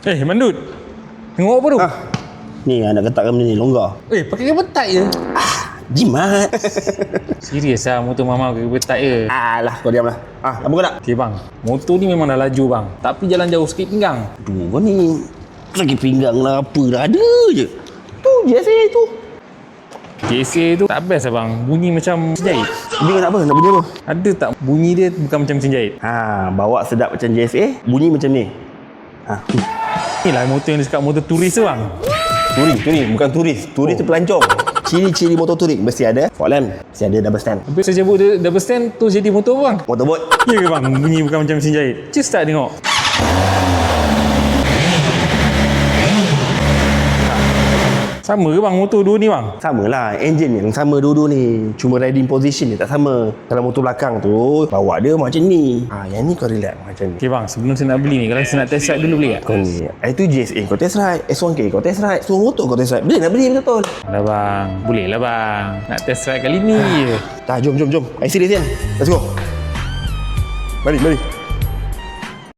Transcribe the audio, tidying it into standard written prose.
Mandut. Tengok apa tu? Ni nak ketatkan benda ni, longgar. Pakai cable tight je. Jimat. Serius lah motor mama pakai cable tight je. Alah, kau diam lah. Apa kau nak? Okay bang, motor ni memang dah laju bang. Tapi jalan jauh sikit pinggang. Aduh, kau ni sakit pinggang lah apa dah ada je. Tu JSA tu. JSA tu tak best lah bang. Bunyi macam mesin jahit. Bunyi nak apa? Nak bunyi apa? Ada tak bunyi dia bukan macam mesin jahit? Bawa sedap macam JSA, bunyi macam ni. Ni lah motor yang dia cakap motor turis tu bang. Turis, bukan turis. Turis tu pelancong. Ciri-ciri motor turis mesti ada fog lamp, mesti ada double stand. Habis saya jemput dia double stand tu jadi motor bang. Motorboat. Ya ke bang? Bunyi bukan macam mesin jahit. Just tak tengok. Sama ke bang motor dua ni bang? Sama lah, engine yang sama dua-dua ni. Cuma riding position dia tak sama. Kalau motor belakang tu, bawa dia macam ni. Yang ni kau relax macam ni. Okay bang, sebelum saya nak beli ni, kalau saya nak test ride dulu boleh tak? Kau ni, itu JSA kau test ride, S1K kau test ride, semua motor kau test ride. Boleh nak beli betul-betul? Dah bang, boleh lah bang. Nak test ride kali ni je. Dah, jom. I serius kan? Let's go. Mari.